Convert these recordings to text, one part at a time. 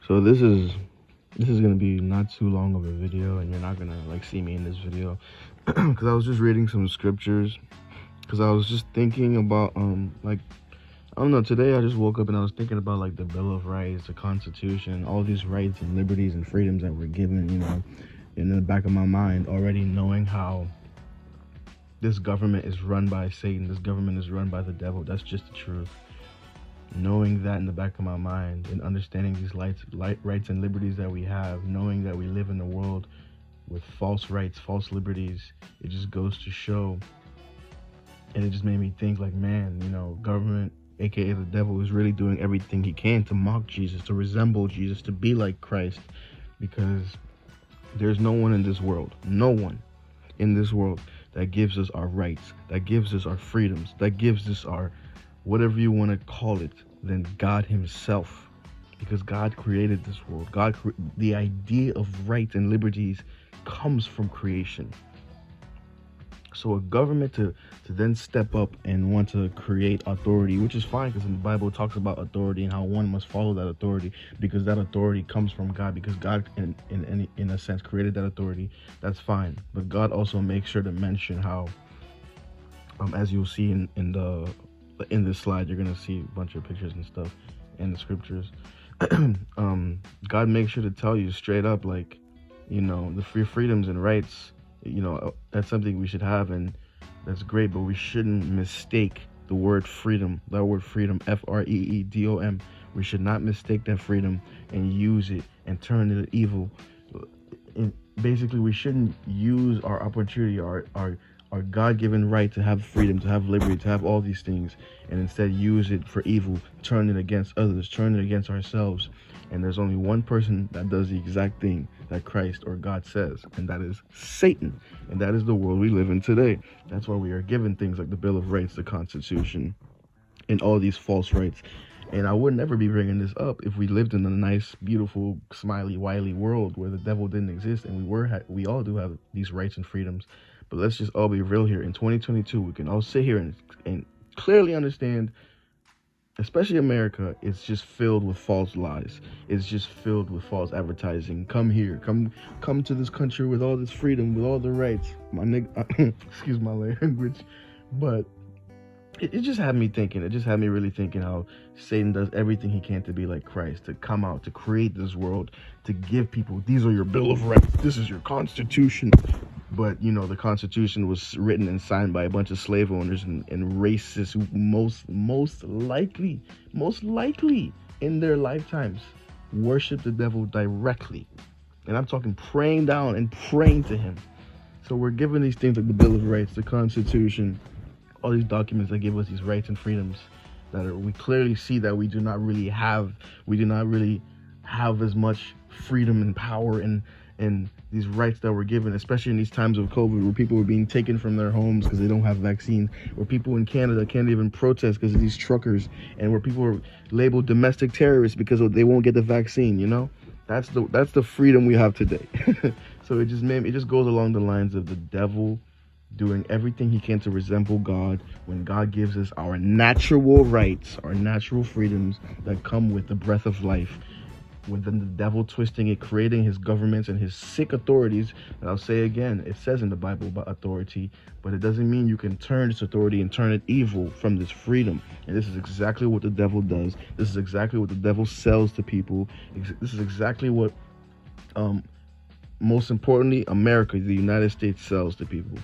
So this is gonna be not too long of a video, and you're not gonna like see me in this video because I was just reading some scriptures. Because I was just thinking about like I don't know. Today I just woke up and I was thinking about like the Bill of Rights, the Constitution, all these rights and liberties and freedoms that we're given. And in the back of my mind, already knowing how this government is run by Satan, this government is run by the devil. That's just the truth. Knowing that in the back of my mind and understanding these rights and liberties that we have, knowing that we live in a world with false rights, false liberties, it just goes to show. And it just made me think like, man, government, aka the devil, is really doing everything he can to mock Jesus, to resemble Jesus, to be like Christ, because there's no one in this world, no one in this world that gives us our rights, that gives us our freedoms, that gives us our whatever you want to call it, than God himself. Because God created this world. The idea of rights and liberties comes from creation. So a government to then step up and want to create authority, which is fine, because in the Bible it talks about authority and how one must follow that authority, because that authority comes from God, because God in a sense created that authority. That's fine. But God also makes sure to mention how as you'll see in this slide, you're gonna see a bunch of pictures and stuff in the scriptures. God makes sure to tell you straight up, like, the free freedoms and rights, that's something we should have, and that's great, but we shouldn't mistake the word freedom, freedom, we should not mistake that freedom and use it and turn it evil. And basically, we shouldn't use our opportunity, our God-given right to have freedom, to have liberty, to have all these things, and instead use it for evil, turn it against others, turn it against ourselves. And there's only one person that does the exact thing that Christ or God says, and that is Satan. And that is the world we live in today. That's why we are given things like the Bill of Rights, the Constitution, and all these false rights. And I would never be bringing this up if we lived in a nice, beautiful, smiley, wily world where the devil didn't exist, and we all do have these rights and freedoms. But let's just all be real here. In 2022, we can all sit here and clearly understand, especially America, it's just filled with false lies. It's just filled with false advertising. Come here, come to this country with all this freedom, with all the rights. My nigga, excuse my language, but it just had me thinking. It just had me really thinking how Satan does everything he can to be like Christ, to come out, to create this world, to give people, these are your Bill of Rights, this is your Constitution. But, the Constitution was written and signed by a bunch of slave owners and racists who most likely in their lifetimes worship the devil directly. And I'm talking praying down and praying to him. So we're given these things like the Bill of Rights, the Constitution, all these documents that give us these rights and freedoms we clearly see that we do not really have as much freedom and power and these rights that we're given, especially in these times of COVID, where people are being taken from their homes because they don't have vaccines, where people in Canada can't even protest because of these truckers, and where people are labeled domestic terrorists because they won't get the vaccine. That's the freedom we have today. So it just goes along the lines of the devil doing everything he can to resemble God, when God gives us our natural rights, our natural freedoms that come with the breath of life. With the devil twisting it, creating his governments and his sick authorities. And I'll say again, it says in the Bible about authority, but it doesn't mean you can turn this authority and turn it evil from this freedom. And this is exactly what the devil does. This is exactly what the devil sells to people. This is exactly what, most importantly, America, the United States, sells to people.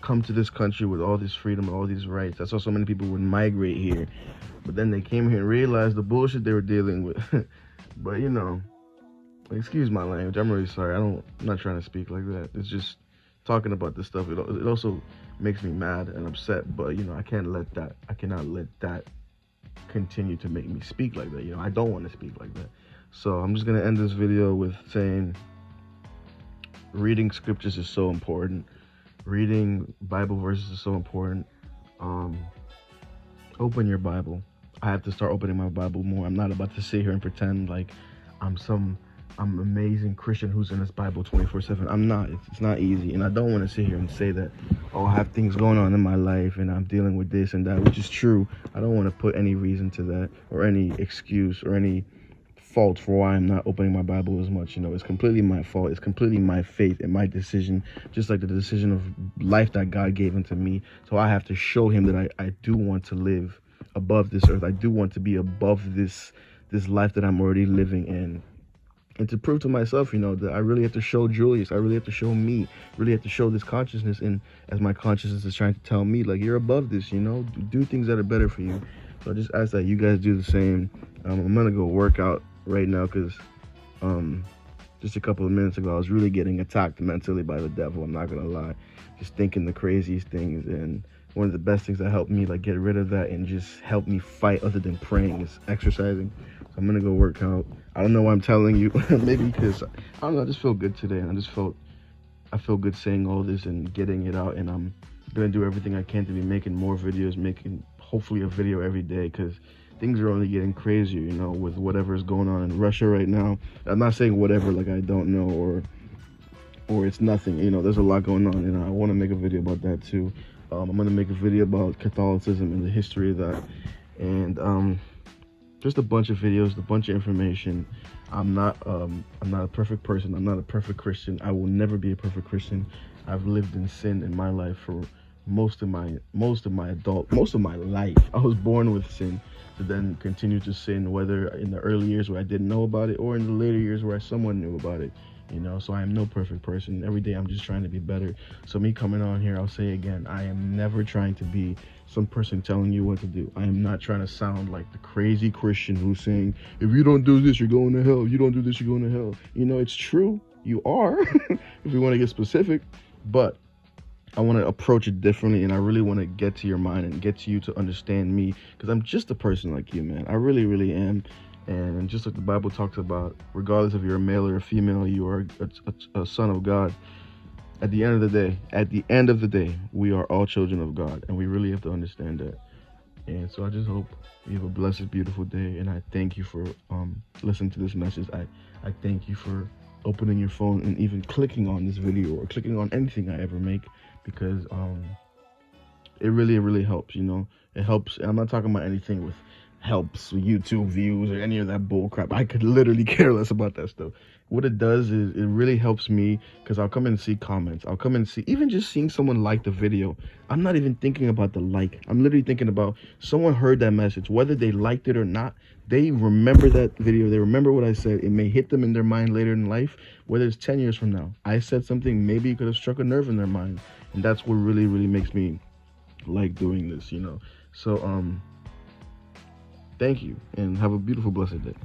Come to this country with all this freedom and all these rights. That's why so many people would migrate here. But then they came here and realized the bullshit they were dealing with. But excuse my language. I'm really sorry. I'm not trying to speak like that. It's just talking about this stuff. It also makes me mad and upset. But I cannot let that continue to make me speak like that. I don't want to speak like that. So I'm just gonna end this video with saying, reading scriptures is so important. Reading Bible verses is so important. Open your Bible. I have to start opening my Bible more. I'm not about to sit here and pretend like I'm amazing Christian who's in this Bible 24/7. I'm not. It's not easy. And I don't want to sit here and say that, oh, I have things going on in my life and I'm dealing with this and that, which is true. I don't want to put any reason to that, or any excuse, or any fault for why I'm not opening my Bible as much. It's completely my fault. It's completely my faith and my decision, just like the decision of life that God gave unto me. So I have to show him that I do want to live above this earth. I do want to be above this life that I'm already living in. And to prove to myself, that I really have to show Julius, I really have to show me, really have to show this consciousness, and as my consciousness is trying to tell me, like, you're above this, do things that are better for you. So I just ask that you guys do the same. I'm gonna go work out right now because just a couple of minutes ago I was really getting attacked mentally by the devil. I'm not gonna lie, just thinking the craziest things. And one of the best things that helped me like get rid of that and just help me fight other than praying is exercising. So I'm gonna go work out. I don't know why I'm telling you. Maybe because I don't know, I just feel good today, and I feel good saying all this and getting it out. And I'm gonna do everything I can to be making more videos, making hopefully a video every day, because things are only getting crazier, with whatever is going on in Russia right now. I'm not saying whatever like I don't know or it's nothing. There's a lot going on, and I want to make a video about that too. I'm gonna make a video about Catholicism and the history of that, and just a bunch of videos, a bunch of information. I'm not a perfect person. I'm not a perfect Christian. I will never be a perfect Christian. I've lived in sin in my life for most of my life. I was born with sin, to then continue to sin, whether in the early years where I didn't know about it or in the later years where someone knew about it. So I am no perfect person. Every day I'm just trying to be better. So me coming on here, I'll say again, I am never trying to be some person telling you what to do. I am not trying to sound like the crazy Christian who's saying, if you don't do this, you're going to hell. If you don't do this, you're going to hell. It's true. You are, if you want to get specific, but I want to approach it differently, and I really want to get to your mind and get to you to understand me, because I'm just a person like you, man. I really, really am. And just like the Bible talks about, regardless if you're a male or a female, you are a son of God. At the end of the day, we are all children of God, and we really have to understand that. And so I just hope you have a blessed, beautiful day, and I thank you for listening to this message. I thank you for opening your phone and even clicking on this video or clicking on anything I ever make, because it really helps. It helps. I'm not talking about anything with helps YouTube views or any of that bull crap. I could literally care less about that stuff. What it does is it really helps me, because I'll come and see comments. I'll come and see, even just seeing someone like the video. I'm not even thinking about the like. I'm literally thinking about someone heard that message, whether they liked it or not. They remember that video. They remember what I said. It may hit them in their mind later in life, whether it's 10 years from now. I said something, maybe it could have struck a nerve in their mind. And that's what really makes me like doing this, So, thank you, and have a beautiful, blessed day.